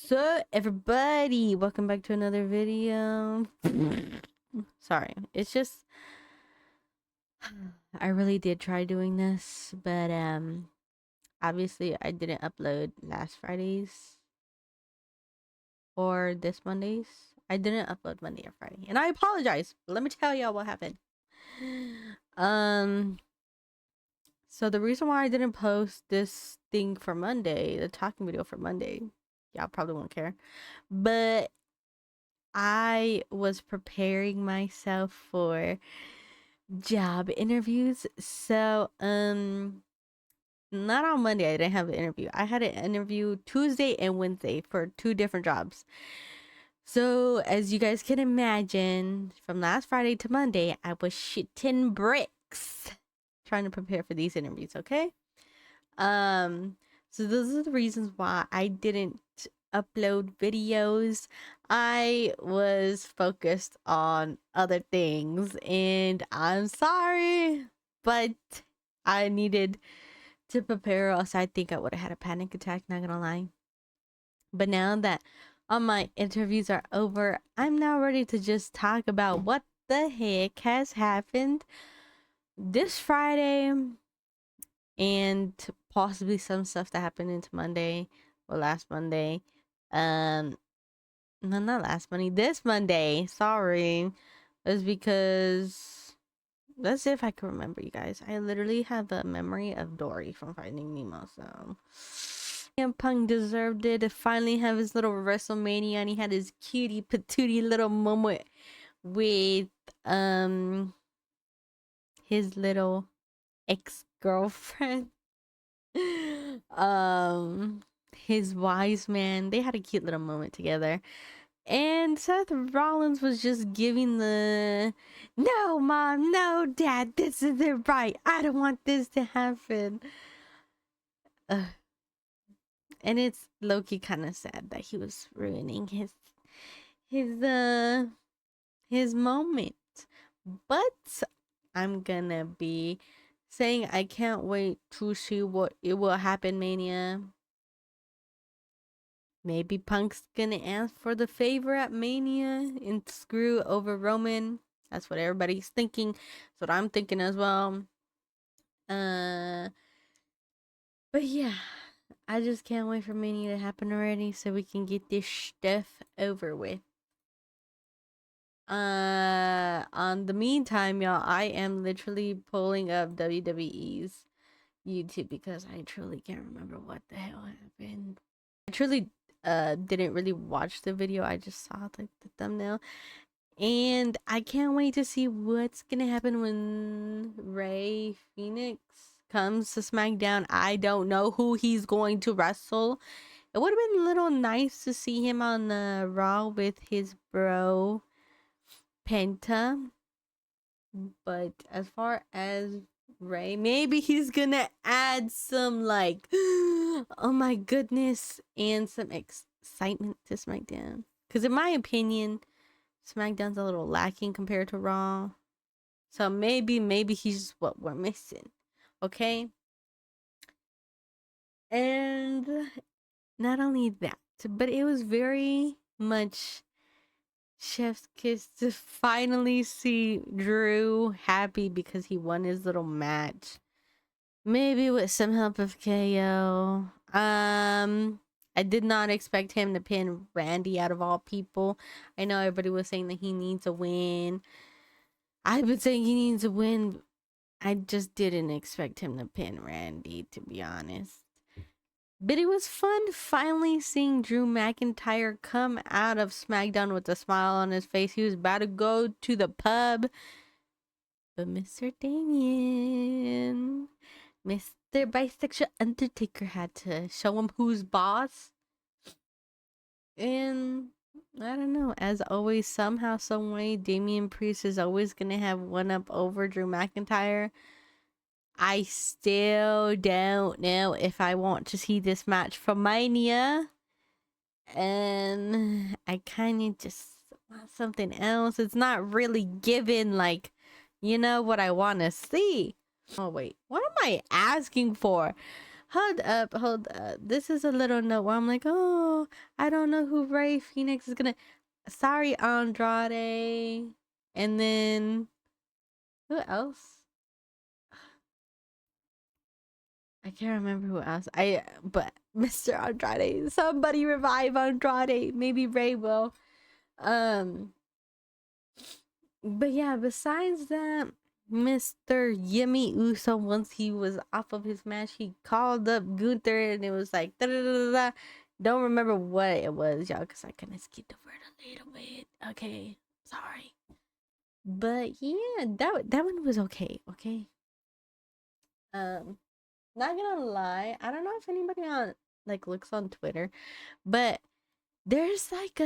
What's up, everybody? Welcome back to another video. Sorry, it's just I really did try doing this, but obviously I didn't upload last Friday's or this Monday's. I didn't upload Monday or Friday, and I apologize. But let me tell y'all what happened. So the reason why I didn't post this thing for Monday, the talking video for Monday, y'all probably won't care, but I was preparing myself for job interviews. So not on Monday I didn't have an interview. I had an interview Tuesday and Wednesday for two different jobs. So as you guys can imagine, from last Friday to Monday I was shitting bricks trying to prepare for these interviews, okay? So those are the reasons why I didn't upload videos. I was focused on other things, and I'm sorry, but I needed to prepare, or else I think I would have had a panic attack, not gonna lie. But now that all my interviews are over, I'm now ready to just talk about what the heck has happened this Friday and possibly some stuff that happened into Monday or last Monday. No, not last Monday, this Monday. Sorry. It's because let's see if I can remember, you guys. I literally have the memory of Dory from Finding Nemo, so CM Punk deserved it to finally have his little WrestleMania, and he had his cutie patootie little moment with his little ex-girlfriend. His Wiseman. They had a cute little moment together. And Seth Rollins was just giving the no, mom, no, dad, this isn't right. I don't want this to happen. And it's low-key kind of sad that he was ruining his moment. But I'm gonna be saying I can't wait to see what it will happen, Mania. Maybe Punk's gonna ask for the favor at Mania and screw over Roman. That's what everybody's thinking. That's what I'm thinking as well. But yeah, I just can't wait for Mania to happen already so we can get this stuff over with. On the meantime, y'all, I am literally pulling up WWE's YouTube because I truly can't remember what the hell happened. I truly didn't really watch the video. I just saw like the thumbnail, and I can't wait to see what's gonna happen when Ray Phoenix comes to SmackDown. I don't know who he's going to wrestle. It would have been a little nice to see him on the Raw with his bro Penta, but as far as Ray, maybe he's gonna add some like oh my goodness and some excitement to SmackDown, because in my opinion SmackDown's a little lacking compared to Raw. So maybe he's what we're missing, okay? And not only that, but it was very much chef's kiss to finally see Drew happy because he won his little match. Maybe with some help of KO. I did not expect him to pin Randy out of all people. I know everybody was saying that he needs a win. I've been saying he needs a win. I just didn't expect him to pin Randy, to be honest. But it was fun finally seeing Drew McIntyre come out of SmackDown with a smile on his face. He was about to go to the pub. But Mr. Damien, Mr. Bisexual Undertaker, had to show him who's boss. And I don't know, as always, somehow, some way, Damian Priest is always gonna have one up over Drew McIntyre. I still don't know if I want to see this match for Mania. And I kind of just want something else. It's not really given, like, you know, what I want to see. Oh, wait. What am I asking for? hold up. This is a little note where I'm like, oh, I don't know who Ray Phoenix is gonna. Sorry, Andrade. And then who else? I can't remember who else. But Mr. Andrade. Somebody revive Andrade. Maybe Ray will. Um, but yeah, besides that, Mr. Yemi Uso, once he was off of his match, he called up Gunther and it was like da da da da. Don't remember what it was, y'all, because I kind of skipped over it a little bit. Okay, sorry. But yeah, that one was okay. Okay. Um, not gonna lie, I don't know if anybody on like looks on Twitter, but there's like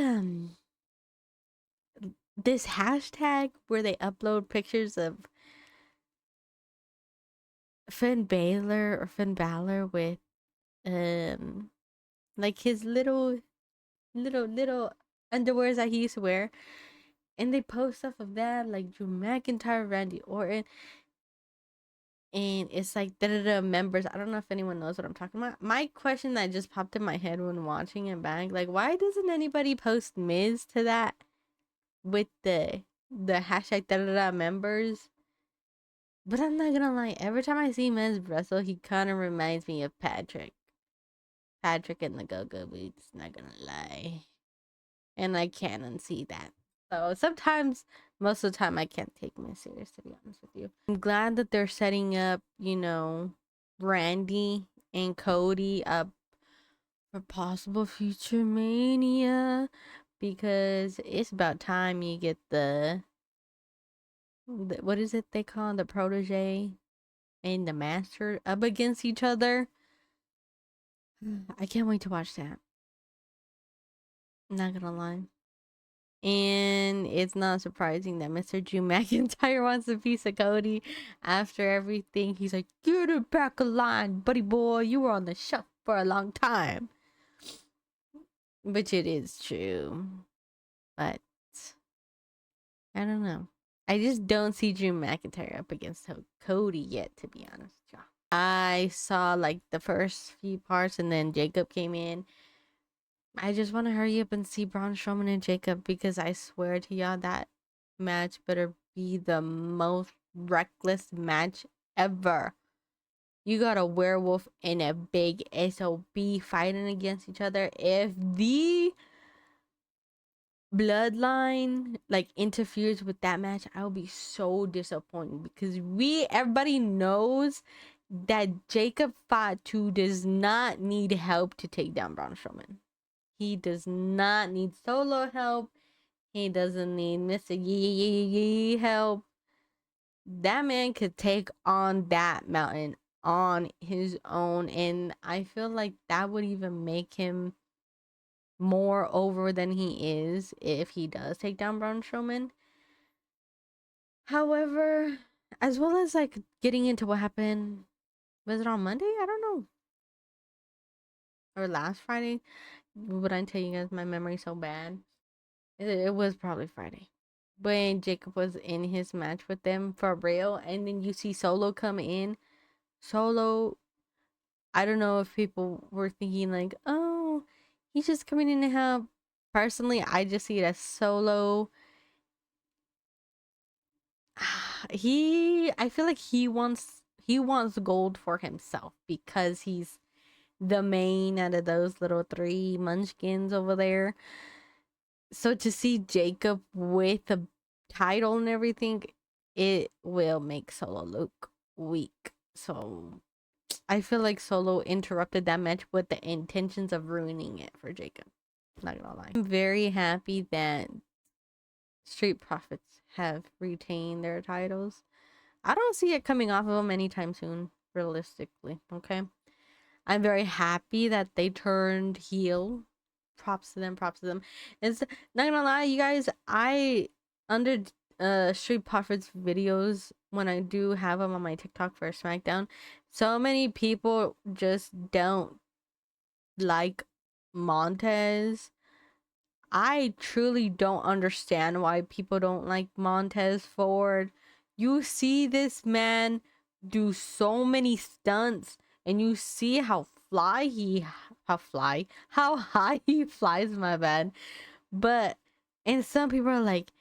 this hashtag where they upload pictures of Finn Balor with like his little underwears that he used to wear, and they post stuff of that like Drew McIntyre, Randy Orton, and it's like da members. I don't know if anyone knows what I'm talking about. My question that just popped in my head when watching it back, like, why doesn't anybody post Miz to that with the hashtag da members? But I'm not gonna lie, every time I see Miz wrestle, he kind of reminds me of Patrick. Patrick in the Go-Go Boots, not gonna lie. And I can't unsee that. So sometimes, most of the time, I can't take Miz serious, to be honest with you. I'm glad that they're setting up, Randy and Cody up for possible future Mania, because it's about time you get the what is it they call the protege and the master up against each other. I can't wait to watch that. Not gonna lie. And it's not surprising that Mr. Drew McIntyre wants a piece of Cody after everything. He's like, get it back a line, buddy boy. You were on the shelf for a long time. Which it is true. But I don't know. I just don't see Drew McIntyre up against Cody yet, to be honest. I saw like the first few parts and then Jacob came in. I just want to hurry up and see Braun Strowman and Jacob, because I swear to y'all that match better be the most reckless match ever. You got a werewolf and a big SOB fighting against each other. If the bloodline like interferes with that match, I'll be so disappointed, because everybody knows that Jacob Fatu does not need help to take down Braun Strowman. He does not need solo help. He doesn't need Mr. Yee help. That man could take on that mountain on his own, and I feel like that would even make him more over than he is if he does take down Braun Strowman. However, as well as like getting into what happened, was it on Monday? I don't know. Or last Friday? Would I tell you guys my memory's so bad? It was probably Friday. When Jacob was in his match with them for real, and then you see Solo come in. Solo, I don't know if people were thinking like, oh, he's just coming in to help. Personally, I just see it as Solo. I feel like he wants gold for himself, because he's the main out of those little three munchkins over there. So to see Jacob with a title and everything, it will make Solo look weak. So I feel like Solo interrupted that match with the intentions of ruining it for Jacob. Not gonna lie. I'm very happy that Street Profits have retained their titles. I don't see it coming off of them anytime soon, realistically. Okay. I'm very happy that they turned heel. Props to them, props to them. It's not gonna lie, you guys, I under Street Profits videos, when I do have them on my TikTok for SmackDown, so many people just don't like Montez. I truly don't understand why people don't like Montez Ford. You see this man do so many stunts. and you see how how high he flies, my bad. But and some people are like,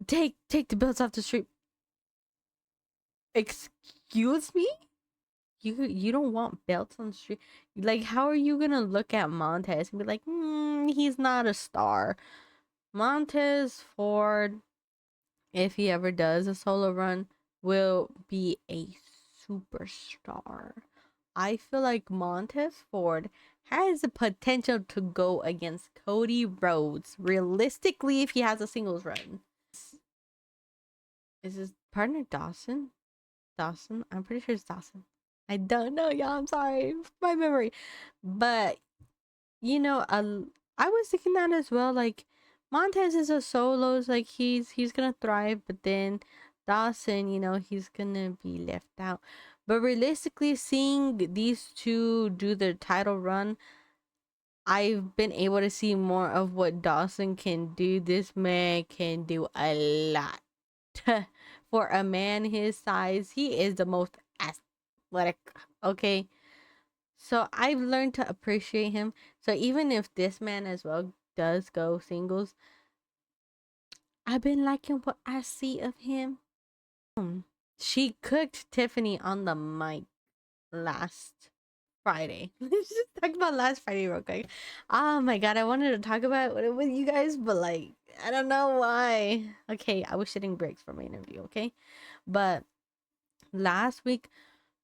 take the belts off the street. Excuse me? You don't want belts on the street? Like, how are you gonna look at Montez and be like, he's not a star? Montez Ford, if he ever does a solo run, will be a superstar. I feel like Montez Ford has the potential to go against Cody Rhodes realistically if he has a singles run. Is his partner Dawson? Dawson? I'm pretty sure it's Dawson. I don't know, y'all. I'm sorry. My memory. But, you know, I was thinking that as well. Like, Montez is a solos. Like, he's going to thrive. But then Dawson, you know, he's going to be left out. But realistically, seeing these two do their title run, I've been able to see more of what Dawson can do. This man can do a lot. For a man his size, he is the most athletic. Okay. So I've learned to appreciate him. So even if this man as well does go singles, I've been liking what I see of him. She cooked Tiffany on the mic last Friday. Let's just talk about last Friday real quick. Oh my god, I wanted to talk about it with you guys, but like, I don't know why. Okay, I was shitting bricks for my interview, okay? But last week,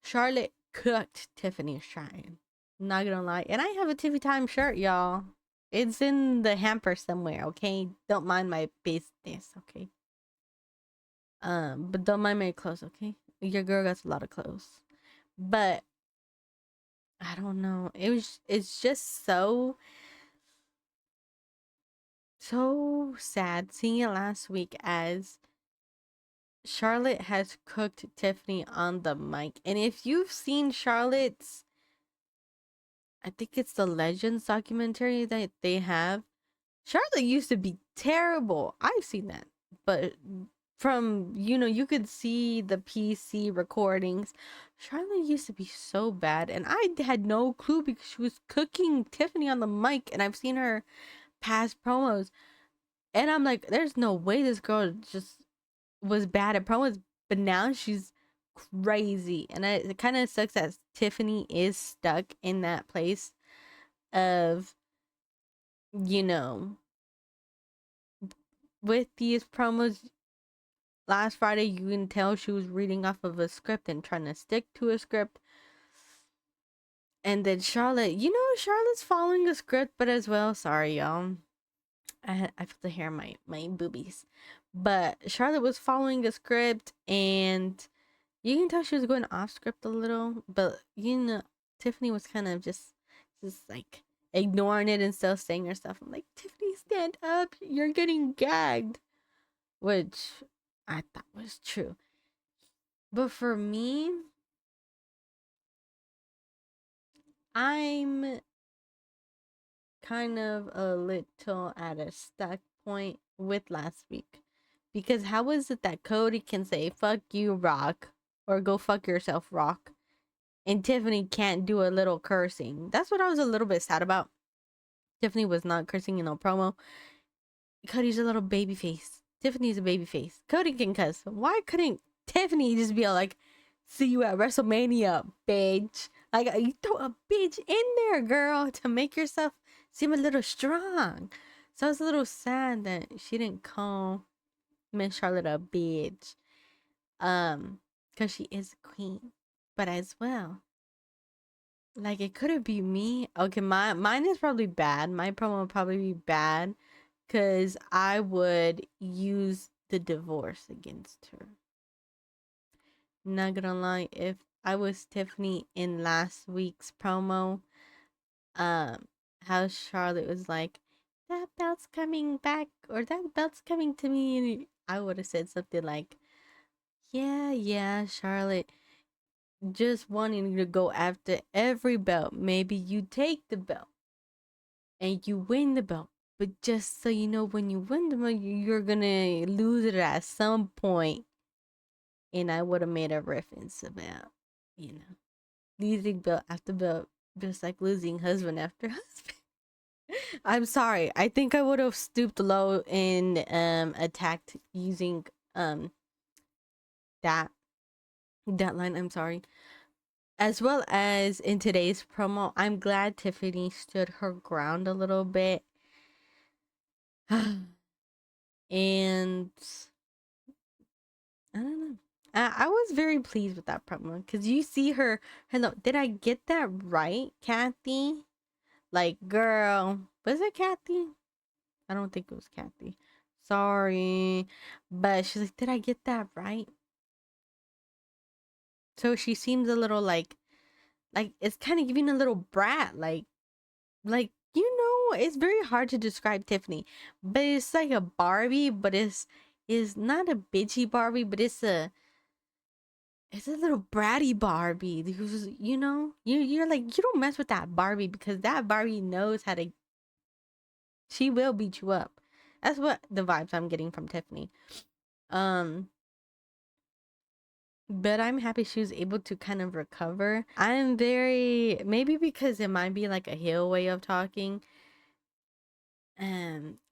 Charlotte cooked Tiffany's Shrine. Not gonna lie. And I have a Tiffy Time shirt, y'all. It's in the hamper somewhere, okay? Don't mind my business, okay? But don't mind my clothes, okay? Your girl got a lot of clothes. But I don't know. It's just so sad seeing it last week as Charlotte has cooked Tiffany on the mic. And if you've seen Charlotte's, I think it's the Legends documentary that they have, Charlotte used to be terrible. I've seen that. But from, you know, you could see the PC recordings. Charlotte used to be so bad. And I had no clue because she was cooking Tiffany on the mic. And I've seen her past promos. And I'm like, there's no way this girl just was bad at promos. But now she's crazy. And it kind of sucks that Tiffany is stuck in that place of, you know, with these promos. Last Friday, you can tell she was reading off of a script and trying to stick to a script. And then Charlotte, you know, Charlotte's following a script, but as well, sorry, y'all. I feel the hair in my boobies. But Charlotte was following a script, and you can tell she was going off script a little. But, you know, Tiffany was kind of just like ignoring it and still saying her stuff. I'm like, Tiffany, stand up. You're getting gagged. Which I thought was true. But for me, I'm kind of a little at a stuck point with last week. Because how is it that Cody can say, fuck you, Rock, or go fuck yourself, Rock, and Tiffany can't do a little cursing? That's what I was a little bit sad about. Tiffany was not cursing in no promo. Cody's a little baby face. Tiffany's a baby face. Cody can cuss. Why couldn't Tiffany just be like, see you at WrestleMania, bitch? Like, you throw a bitch in there, girl, to make yourself seem a little strong. So I was a little sad that she didn't call Miss Charlotte a bitch. Because she is a queen. But as well, like, it couldn't be me. Okay, mine is probably bad. My promo would probably be bad. Because I would use the divorce against her. Not gonna lie, if I was Tiffany in last week's promo, how Charlotte was like, that belt's coming back, or that belt's coming to me, and I would have said something like, yeah, Charlotte, just wanting to go after every belt. Maybe you take the belt and you win the belt. But just so you know, when you win the belt, you're gonna lose it at some point. And I would have made a reference about, you know, losing belt after belt, just like losing husband after husband. I'm sorry. I think I would have stooped low and attacked using um that that line. I'm sorry. As well as in today's promo, I'm glad Tiffany stood her ground a little bit. And I don't know. I was very pleased with that promo because you see her. Hello, did I get that right, Kathy? Like, girl, was it Kathy? I don't think it was Kathy. Sorry, but she's like, did I get that right? So she seems a little like it's kind of giving a little brat, like it's very hard to describe Tiffany, but it's like a Barbie, but it's not a bitchy Barbie, but it's a little bratty Barbie who's, you're like, you don't mess with that Barbie because that Barbie knows how to, she will beat you up. That's what the vibes I'm getting from Tiffany. Um, but I'm happy she was able to kind of recover. I'm very, maybe because it might be like a heel way of talking.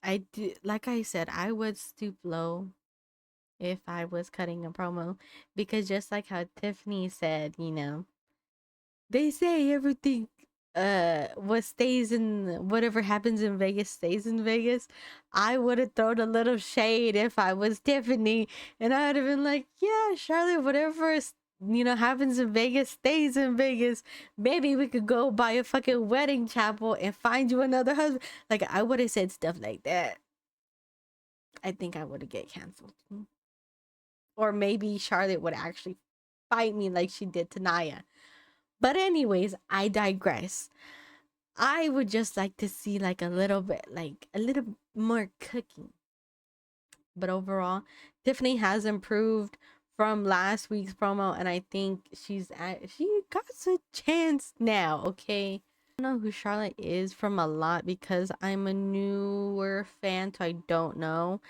I do, like I said, I would stoop low if I was cutting a promo because just like how Tiffany said, they say everything what stays in whatever happens in Vegas stays in Vegas. I would have thrown a little shade if I was Tiffany, and I would have been like, yeah, Charlotte, whatever happens in Vegas stays in Vegas. Maybe we could go buy a fucking wedding chapel and find you another husband. Like, I would have said stuff like that. I think I would have get canceled. Or maybe Charlotte would actually fight me like she did to Naya. But anyways, I digress. I would just like to see like a little bit, like a little more cooking. But overall, Tiffany has improved from last week's promo, and I think she got a chance now. Okay, I don't know who Charlotte is from a lot because I'm a newer fan, so I don't know.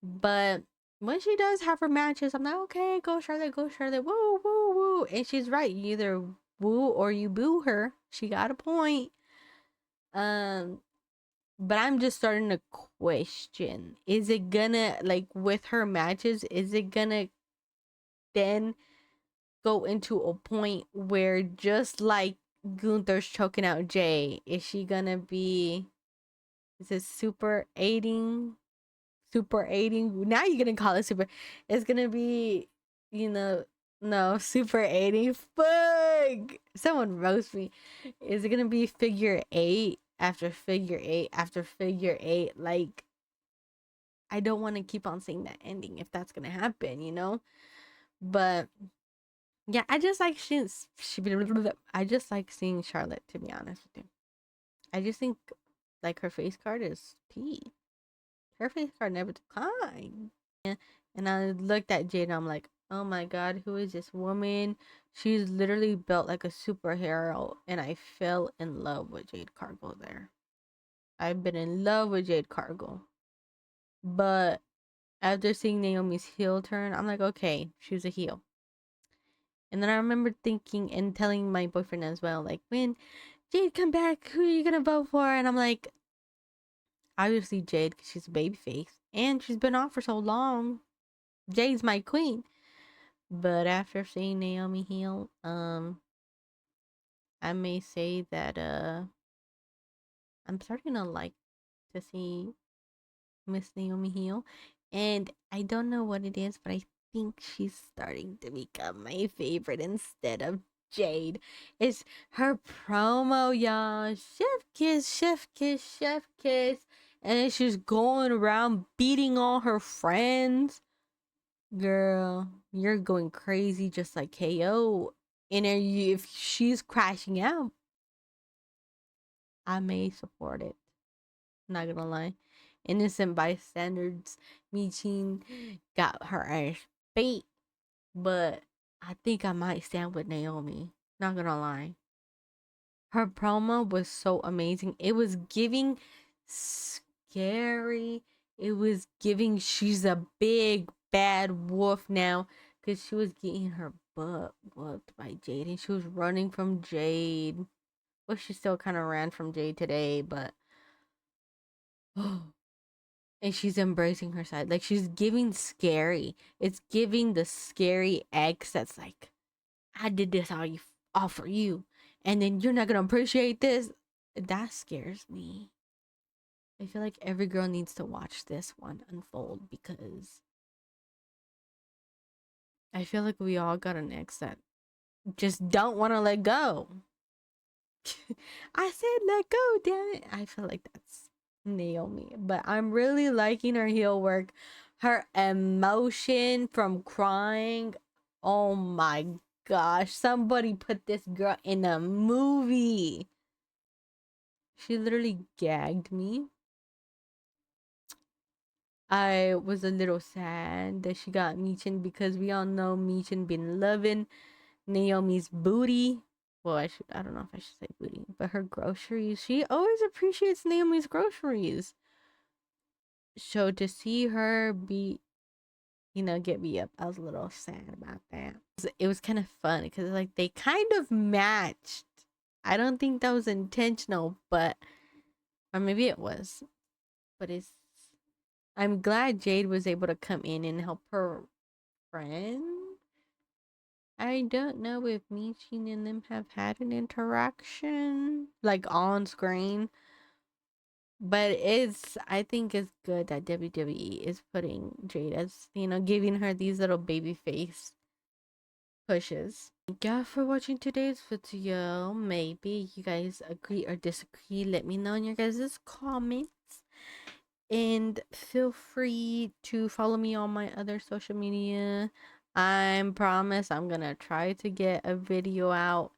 But when she does have her matches, I'm like, okay, go Charlotte, woo, woo, woo. And she's right. You either woo or you boo her. She got a point. Um, but I'm just starting to question, is it gonna, like, with her matches, is it gonna then go into a point where just like Gunther's choking out Jay, is she gonna be, is it super aiding, now you're gonna call it super, it's gonna be, you know no, super aiding, fuck, someone roast me, is it gonna be figure eight after figure eight after figure eight? Like, I don't want to keep on seeing that ending if that's gonna happen. But yeah, I just like seeing Charlotte, to be honest with you. I just think like her face card is T. Her face card never declined. And I looked at Jade and I'm like, oh my god, who is this woman? She's literally built like a superhero, and I fell in love with Jade Cargill there. I've been in love with Jade Cargill. But after seeing Naomi's heel turn, I'm like, okay, she's a heel. And then I remember thinking and telling my boyfriend as well, like, when Jade come back, who are you gonna vote for? And I'm like, obviously Jade, because she's a baby face. And she's been off for so long. Jade's my queen. But after seeing Naomi heel, I may say that I'm starting to like to see Miss Naomi heel. And I don't know what it is, but I think she's starting to become my favorite instead of Jade. It's her promo, y'all. Chef kiss, chef kiss, chef kiss. And she's going around beating all her friends. Girl, you're going crazy just like KO. And if she's crashing out, I may support it. Not gonna lie. Innocent bystanders meeting got her ass beat. But I think I might stand with Naomi. Not gonna lie. Her promo was so amazing. It was giving scary. It was giving she's a big bad wolf now. Because she was getting her butt whooped by Jade, and she was running from Jade. Well, she still kind of ran from Jade today, but and she's embracing her side. Like, she's giving scary. It's giving the scary ex that's like, I did this all for you, and then you're not gonna appreciate this. That scares me. I feel like every girl needs to watch this one unfold, because I feel like we all got an ex that just don't want to let go. I said let go, damn it. I feel like that's Naomi, but I'm really liking her heel work. Her emotion from crying. Oh my gosh, somebody put this girl in a movie. She literally gagged me. I was a little sad that she got Michin, because we all know Michin been loving Naomi's booty. Well, I don't know if I should say booty, but her groceries. She always appreciates Naomi's groceries. So to see her be, get me up, I was a little sad about that. It was kind of fun because like they kind of matched. I don't think that was intentional, but or maybe it was. But I'm glad Jade was able to come in and help her friend. I don't know if Michin and them have had an interaction, like on screen, but I think it's good that WWE is putting Jade as, giving her these little baby face pushes. Thank you for watching today's video. Maybe you guys agree or disagree. Let me know in your guys' comments. And feel free to follow me on my other social media. I promise I'm gonna try to get a video out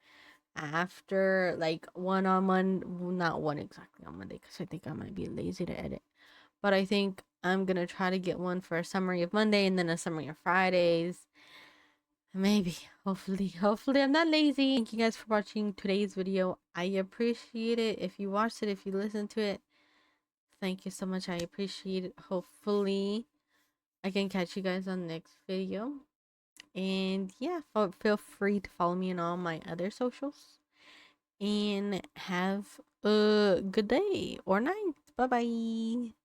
after, like, one on one, not one exactly on Monday, because I think I might be lazy to edit, but I think I'm gonna try to get one for a summary of Monday and then a summary of Fridays. Maybe, hopefully I'm not lazy. Thank you guys for watching today's video. I appreciate it. If you watched it, if you listened to it, thank you so much. I appreciate it. Hopefully I can catch you guys on the next video. And yeah, feel free to follow me on all my other socials. And have a good day or night. Bye bye.